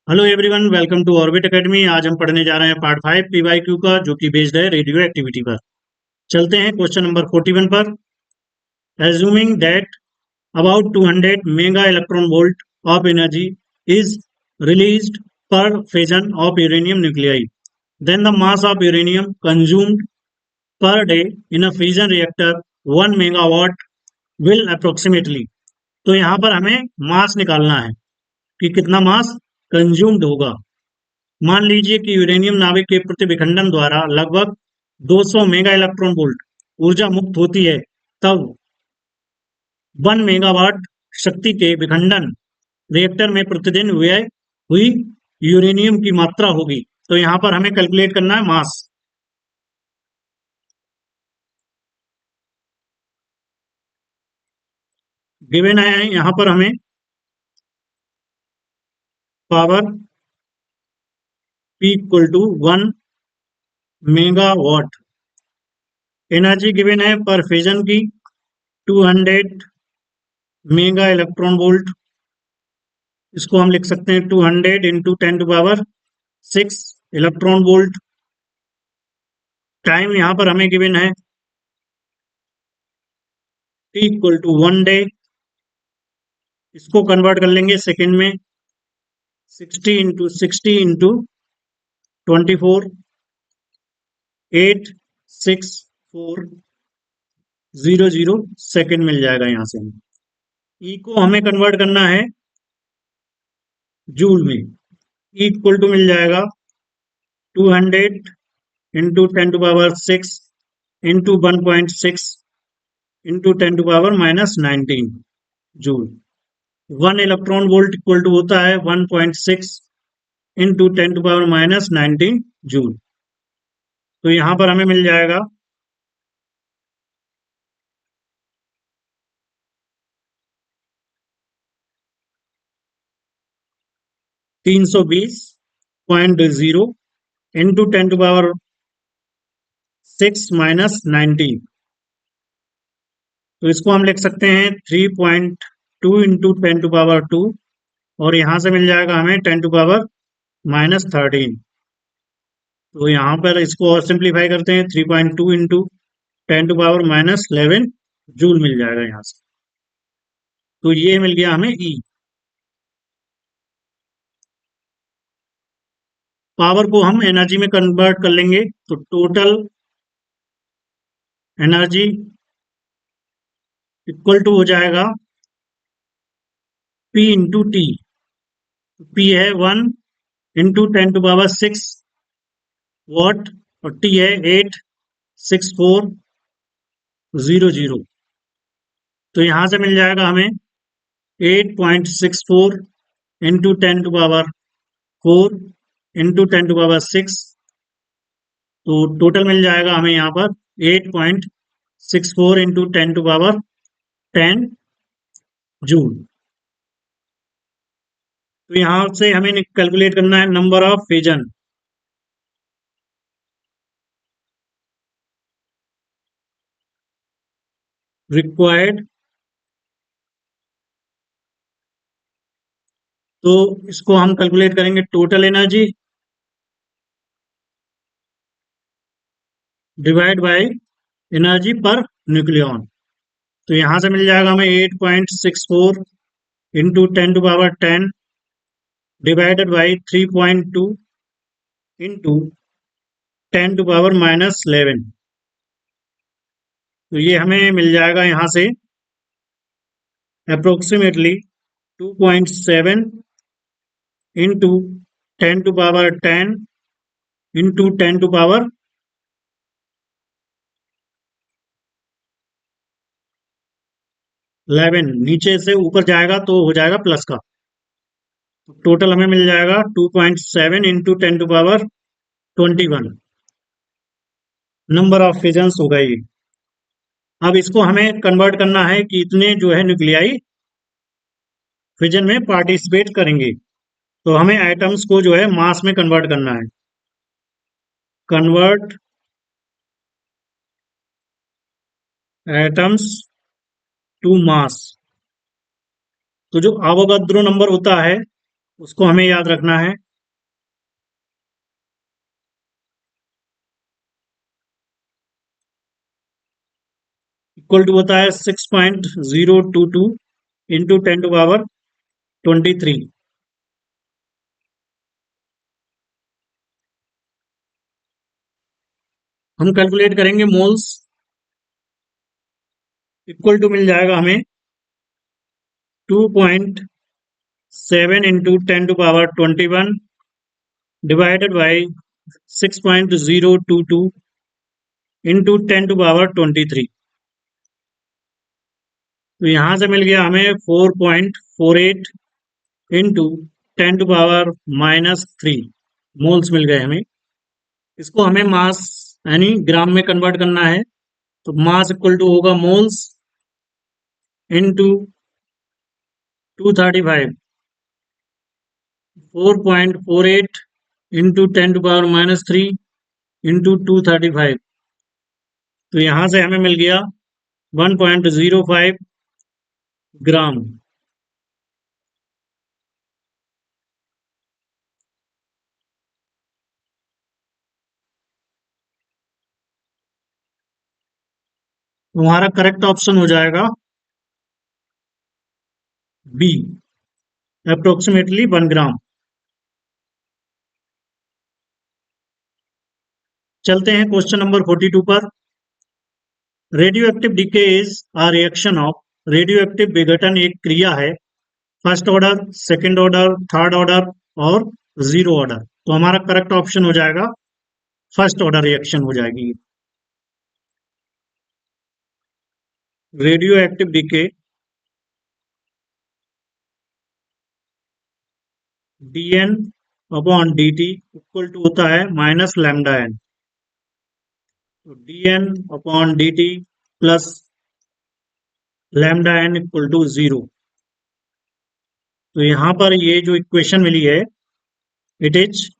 Hello everyone, welcome to Orbit Academy. आज हम पढ़ने जा रहे हैं पार्ट 5 पीवाईक्यू का, जो कि बेस्ड है रेडियो एक्टिविटी पर। चलते हैं क्वेश्चन नंबर 41 पर। Assuming that about 200 mega electron volt of energy is released per fission of uranium nuclei, then the mass of uranium consumed per day in a fission reactor 1 megawatt will approximately। तो यहाँ पर हमें मास निकालना है कि कितना मास consumed होगा। मान लीजिए कि यूरेनियम नाभिक के प्रतिविखंडन द्वारा लगभग 200 मेगा इलेक्ट्रॉन वोल्ट ऊर्जा मुक्त होती है। तब 1 मेगावाट शक्ति के विखंडन रिएक्टर में प्रतिदिन व्यय हुई यूरेनियम की मात्रा होगी। तो यहां पर हमें कैलकुलेट करना है मास। गिवन है यहां पर हमें power P equal to 1 megawatt. Energy given है पर फिजन की 200 मेगा इलेक्ट्रॉन वोल्ट। इसको हम लिख सकते हैं 200 into 10 to power 6 electron volt. Time यहाँ पर हमें गिवन है T इक्वल टू 1 डे। इसको कन्वर्ट कर लेंगे सेकेंड में। 60 इंटू 24 86400 सेकेंड मिल जाएगा। यहाँ से ई को हमें कन्वर्ट करना है जूल में। ई इक्वल टू मिल जाएगा 200 into 10 to power 6 into 1.6 into 10 to power -19 joule. 1 electron volt equal to होता है 1.6 इंटू 10 टू पावर -19 जूल। तो यहां पर हमें मिल जाएगा 320.0 इंटू 10 टू पावर 6 - 19। तो इसको हम लिख सकते हैं 3.2 इंटू 10 टू पावर 2। और यहां से मिल जाएगा हमें 10 टू पावर -13। तो यहाँ पर इसको और सिंप्लीफाई करते हैं 3.2 इंटू 10 टू पावर -11 जूल मिल जाएगा यहाँ से। तो ये मिल गया हमें ई। पावर को हम एनर्जी में कन्वर्ट कर लेंगे तो टोटल एनर्जी इक्वल टू हो जाएगा P इंटू टी। P है 1 इंटू 10 टू पावर 6 वॉट और T है 86400। तो यहां से मिल जाएगा हमें 8.64 into 10 to power 4 into 10 to power 6। तो टोटल मिल जाएगा हमें यहाँ पर 8.64 इंटू 10 टू पावर 10 जूल। तो यहां से हमें कैलकुलेट करना है नंबर ऑफ फिजन। रिक्वायर्ड। तो इसको हम कैलकुलेट करेंगे total energy divide by energy per nucleon. तो यहां से मिल जाएगा हमें 8.64 into 10 to power 10 divided by 3.2 into 10 to power -11। तो ये हमें मिल जाएगा यहाँ से approximately 2.7 into 10 to power 10 into 10 to power 11। नीचे से ऊपर जाएगा तो हो जाएगा प्लस का। तो टोटल हमें मिल जाएगा 2.7 into 10 to power 21 number of fissions होगा ये। अब इसको हमें कन्वर्ट करना है कि इतने जो है न्यूक्लियाई फिजन में पार्टिसिपेट करेंगे। तो हमें एटम्स को जो है मास में कन्वर्ट करना है। Convert atoms to mass. तो जो आवोगाद्रो नंबर होता है उसको हमें याद रखना है। इक्वल टू होता है 6.022 इंटू 10⁻23। हम कैलकुलेट करेंगे मोल्स। इक्वल टू मिल जाएगा हमें 2.7 इंटू 10⁻21 डिवाइडेड बाई 6.022 इंटू 10⁻23। तो यहां से मिल गया हमें 4.48 इंटू 10⁻−3 मोल्स मिल गए हमें। इसको हमें मास यानी ग्राम में कन्वर्ट करना है। तो मास इक्वल टू होगा मोल्स इंटू 235, 4.48 इंटू 10⁻−3 इंटू 235। तो यहां से हमें मिल गया 1.05 ग्राम। तो हमारा करेक्ट ऑप्शन हो जाएगा बी, अप्रोक्सीमेटली 1 ग्राम। चलते हैं क्वेश्चन नंबर 42 पर। Radioactive decay is a reaction of, radioactive विघटन एक क्रिया है, first order, second order, third order और जीरो ऑर्डर। तो हमारा करेक्ट ऑप्शन हो जाएगा फर्स्ट ऑर्डर रिएक्शन हो जाएगी। Radioactive decay dn upon dt equal to होता है माइनस लैम्डा एन। तो dn upon dt plus lambda N equal to 0। तो यहां पर ये जो इक्वेशन मिली है, it is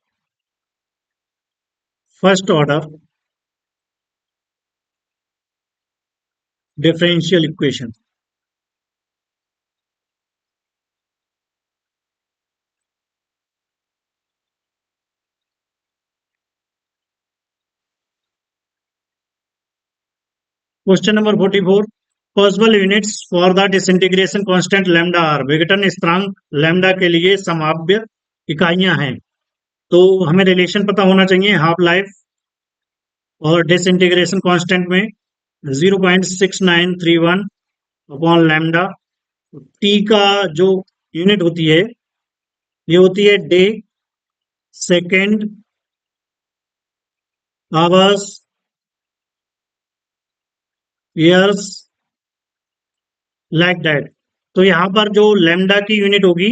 first order differential equation. Question number 44, possible units for the disintegration constant lambda are, विघटन स्थिरांक लैम्डा के लिए संभाव्य इकाइयां हैं। तो हमें रिलेशन पता होना चाहिए हाफ लाइफ और डिसइंटीग्रेशन कांस्टेंट में 0.6931 अपॉन लैम्डा। टी का जो यूनिट होती है ये होती है day, second, hours, years, like that. तो यहाँ पर जो लैम्डा की यूनिट होगी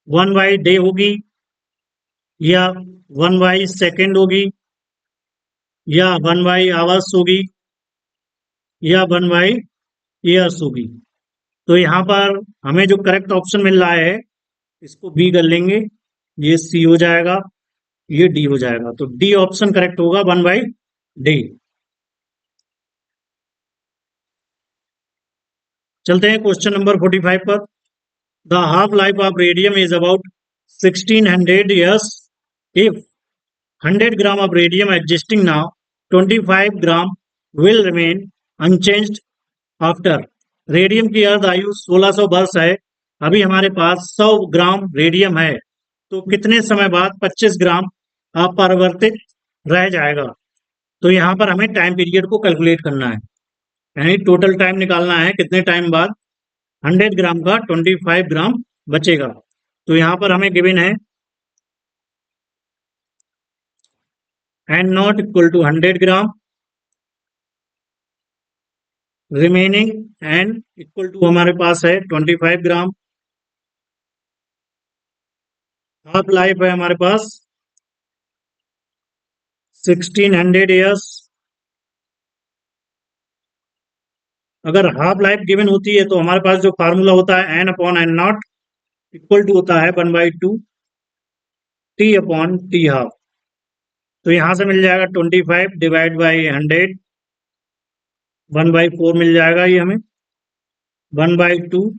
1/डे होगी, या 1/सेकेंड होगी, या 1/आवर्स होगी, या 1/ईयर्स होगी। तो यहाँ पर हमें जो करेक्ट ऑप्शन मिल रहा है इसको बी कर लेंगे, ये सी हो जाएगा, ये डी हो जाएगा। तो डी ऑप्शन करेक्ट होगा 1/डे। चलते हैं क्वेश्चन नंबर 45 पर। The half life of radium is about 1600 years if 100 gram of radium existing now, 25 gram will remain unchanged after। Radium की अर्ध आयु 1600 वर्ष है, अभी हमारे पास 100 ग्राम रेडियम है, तो कितने समय बाद 25 ग्राम अपरिवर्तित रह जाएगा। तो यहाँ पर हमें टाइम पीरियड को कैलकुलेट करना है, यानी टोटल टाइम निकालना है कितने टाइम बाद 100 ग्राम का 25 ग्राम बचेगा। तो यहाँ पर हमें गिवन है N not equal to 100 gram, remaining N equal to हमारे पास है 25 ग्राम, हाफ लाइफ है हमारे पास 1600 years। अगर हाफ लाइफ गिवन होती है तो हमारे पास जो फार्मूला होता है N upon N not equal to होता है 1/2 टी अपॉन टी हाफ। तो यहां से मिल जाएगा 25 डिवाइड बाई 100, 1/4 मिल जाएगा ये हमें, 1/2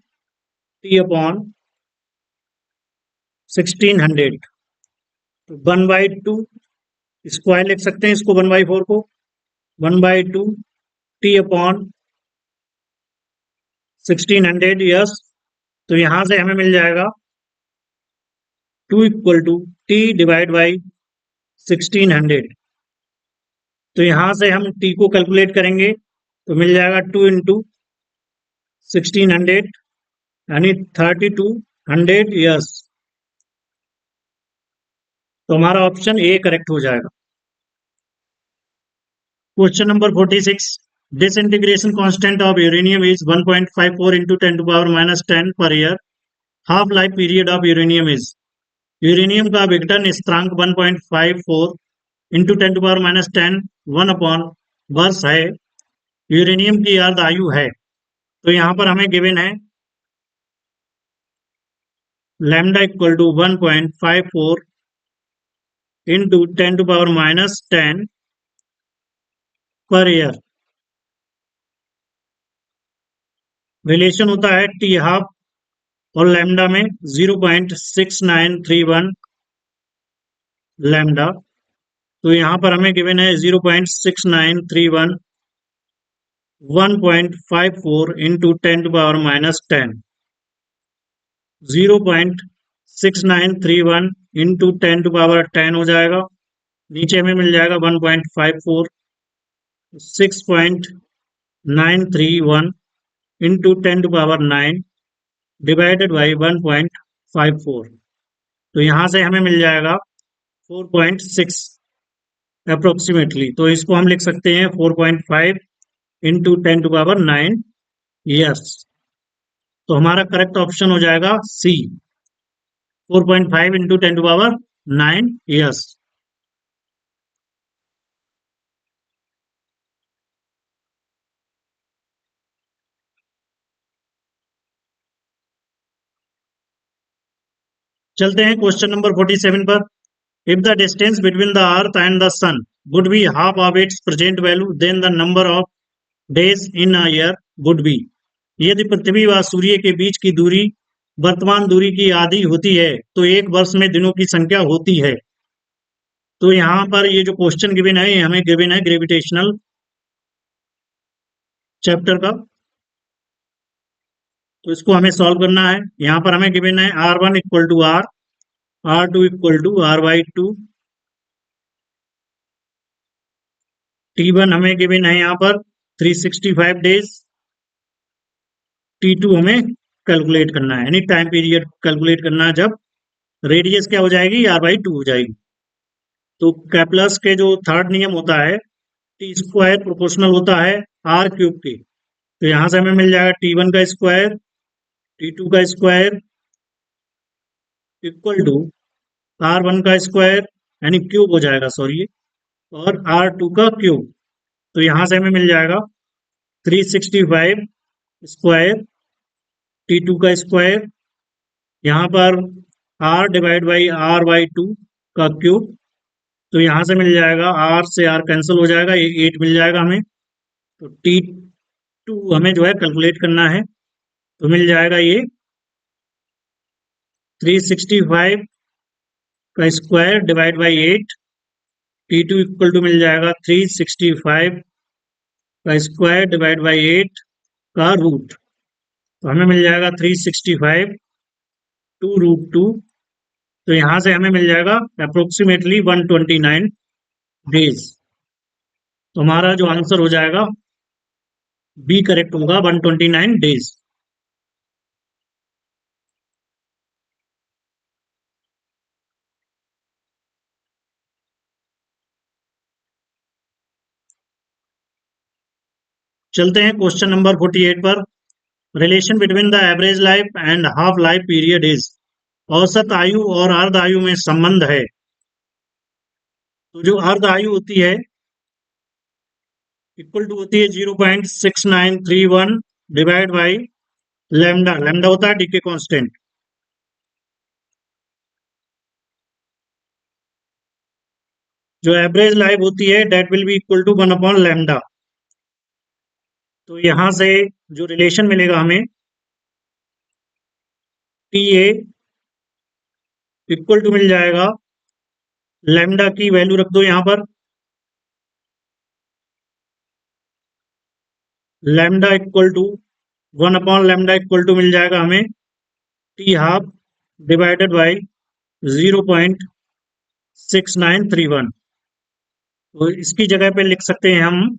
टी अपॉन 1600, तो 1/2 स्क्वायर लिख सकते हैं इसको, 1/4 को 1/2 टी अपॉन 1600 यस। तो यहां से हमें मिल जाएगा 2 equal to T divide by 1600। तो यहां से हम टी को कैलकुलेट करेंगे तो मिल जाएगा 2 इंटू 1600 यानी 3200 यस। तो हमारा ऑप्शन ए करेक्ट हो जाएगा। Question number 46, disintegration constant of uranium is 1.54 into 10 to power minus 10 per year. Half life period of uranium is, uranium का विघटन स्थिरांक 1.54 इंटू 10 टू पावर माइनस 10 1/वर्ष है। यूरेनियम की अर्ध आयु है, तो यहाँ पर हमें गिवन है lambda equal to 1.54 into 10 to power minus 10 पर ईयर। रिलेशन होता है टी हाफ और लैम्डा में 0.6931 लैम्डा। तो यहाँ पर हमें गिवन है 0.6931 1.54 into 10 to power minus 10, 0.6931 into 10 to power 10 हो जाएगा। नीचे हमें मिल जाएगा 1.54, 6.931 into 10 to power 9 divided by 1.54। तो यहाँ से हमें मिल जाएगा 4.6 अप्रोक्सीमेटली। तो इसको हम लिख सकते हैं 4.5 इंटू 10 टू पावर 9 यस। तो हमारा करेक्ट ऑप्शन हो जाएगा C, 4.5 into 10 to power 9 yes. चलते हैं क्वेश्चन नंबर 47 पर। If the distance between the earth and the sun would be half of its present value then the number of days in a year would be. यदि पृथ्वी व सूर्य के बीच की दूरी वर्तमान दूरी की आधी होती है तो एक वर्ष में दिनों की संख्या होती है। तो यहाँ पर ये जो क्वेश्चन गिवन है ये हमें गिवन है ग्रेविटेशनल चैप्टर का, तो इसको हमें सॉल्व करना है। यहाँ पर हमें गिवन है R1 equal to R, R2 equal to R/2, T1 हमें गिवन है यहाँ पर 365 डेज, T2 हमें कैलकुलेट करना है यानी टाइम पीरियड कैलकुलेट करना है जब रेडियस क्या हो जाएगी R/2 हो जाएगी। तो कैप्लस के जो थर्ड नियम होता है टी स्क्वायर प्रोपोर्शनल होता है आर क्यूब के। तो यहाँ से हमें मिल जाएगा T1 का स्क्वायर, T2 का स्क्वायर इक्वल टू R1 का स्क्वायर यानी क्यूब हो जाएगा सॉरी, और R2 का क्यूब। तो यहाँ से हमें मिल जाएगा 365 स्क्वायर T2 का स्क्वायर, यहाँ पर R डिवाइड बाई R/2 का क्यूब। तो यहाँ से मिल जाएगा R से R कैंसिल हो जाएगा, ये 8 मिल जाएगा हमें। तो T2 हमें जो है कैलकुलेट करना है, तो मिल जाएगा ये 365 का square divide by 8, T2 equal to मिल जाएगा 365 का स्क्वायर डिवाइड बाई 8 का रूट। तो हमें मिल जाएगा 365 2√2। तो यहाँ से हमें मिल जाएगा अप्रोक्सीमेटली 129 डेज। तो हमारा जो आंसर हो जाएगा बी करेक्ट होगा 129 डेज। चलते हैं क्वेश्चन नंबर 48 पर। Relation between the average life and half life period is, औसत आयु और अर्ध आयु में संबंध है। तो जो अर्ध आयु होती है इक्वल टू होती है 0.6931 डिवाइड बाई लैम्डा, लैम्डा होता है डीके कांस्टेंट। जो एवरेज लाइफ होती है that will be equal to 1/लैम्डा। तो यहां से जो रिलेशन मिलेगा हमें टी ए इक्वल टू मिल जाएगा, लैम्डा की वैल्यू रख दो यहाँ पर, लैम्डा इक्वल टू 1/λ मिल जाएगा हमें टी हाफ डिवाइडेड बाई 0.6931। तो इसकी जगह पे लिख सकते हैं हम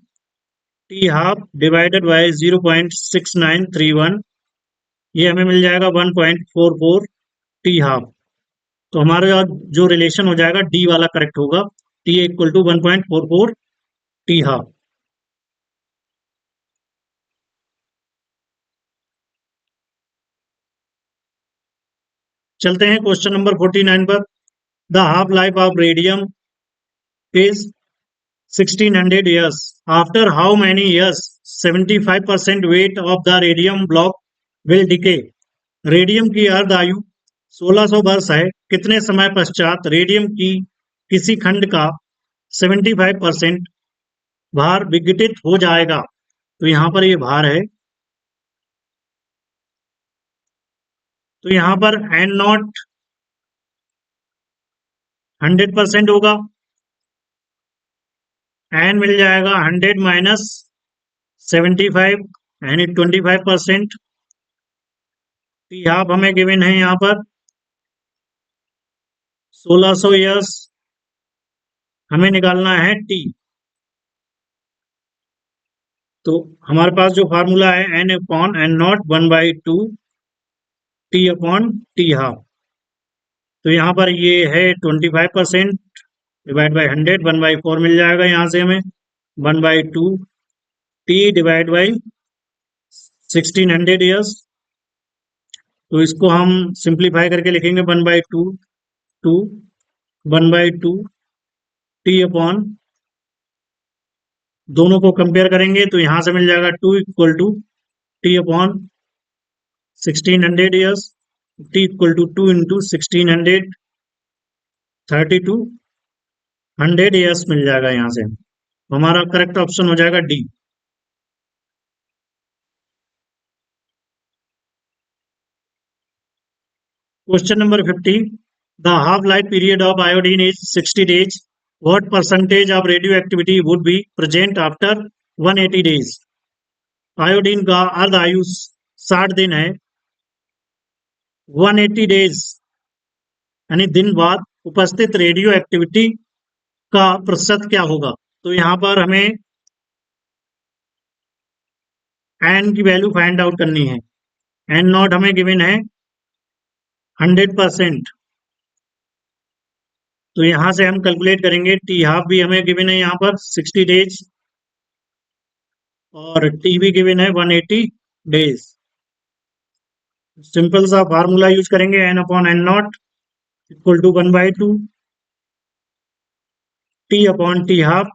टी हाफ डिवाइडेड बाई 0.6931, ये हमें मिल जाएगा 1.44 टी हाफ। तो हमारा जो रिलेशन हो जाएगा डी वाला करेक्ट होगा, T equal to 1.44 T half. चलते हैं क्वेश्चन नंबर 49 पर। The half life of radium is 1600 years. After how many years 75% weight of the radium block will decay? Radium की अर्ध आयु 1600 वर्ष है, कितने समय पश्चात रेडियम की किसी खंड का 75% भार विघटित हो जाएगा? तो यहाँ पर ये भार है, तो यहाँ पर एन नॉट 100% होगा, एन मिल जाएगा 100 माइनस 75 यानी 25%। टी हाफ हमें गिवन है यहाँ पर 1600 ईयर्स, हमें निकालना है टी। तो हमारे पास जो फार्मूला है N upon N not 1/2 T upon T half. तो यहाँ पर ये है 25% डिवाइड बाई 100, 1/4 मिल जाएगा यहाँ से हमें 1/2 टी डिवाइड बाई 1600 ईयर्स। तो इसको हम सिंप्लीफाई करके लिखेंगे 1/2 टू 1/2 टी अपॉन, दोनों को कंपेयर करेंगे तो यहां से मिल जाएगा 2 equal to T upon 1600 years, T equal to 2 into 1600 32 100 years मिल जाएगा यहाँ से। तो हमारा करेक्ट ऑप्शन हो जाएगा D. Question number 50, the half life period of iodine is 60 days. What percentage of radioactivity would be present after 180 days? Iodine का अर्ध आयु 60 दिन है, 180 डेज यानी दिन बाद उपस्थित रेडियो एक्टिविटी का प्रतिशत क्या होगा? तो यहाँ पर हमें एन की वैल्यू फाइंड आउट करनी है। एन नॉट हमें गिवन है 100%, तो यहां से हम कैलकुलेट करेंगे। टी हाफ भी हमें गिवन है यहाँ पर 60 डेज और टी भी गिवन है 180 डेज। सिंपल सा फार्मूला यूज करेंगे, N upon N not equal to 1/2 T upon T half.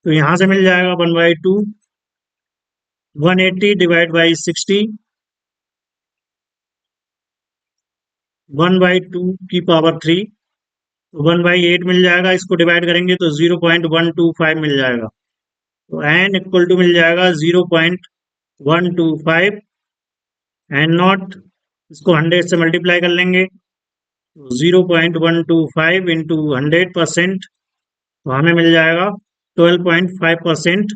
तो यहां से मिल जाएगा 1/2 180 डिवाइड बाई 60, 1/2 की पावर 3, 1/8 मिल जाएगा। इसको डिवाइड करेंगे तो 0.125 मिल जाएगा। तो एन इक्वल टू मिल जाएगा 0.125 एन नॉट, इसको 100 से मल्टीप्लाई कर लेंगे तो 0.125 इंटू 100%, तो हमें मिल जाएगा 12.5%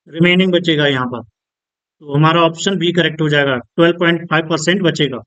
रिमेनिंग बचेगा यहाँ पर। तो हमारा ऑप्शन बी करेक्ट हो जाएगा, 12.5% बचेगा।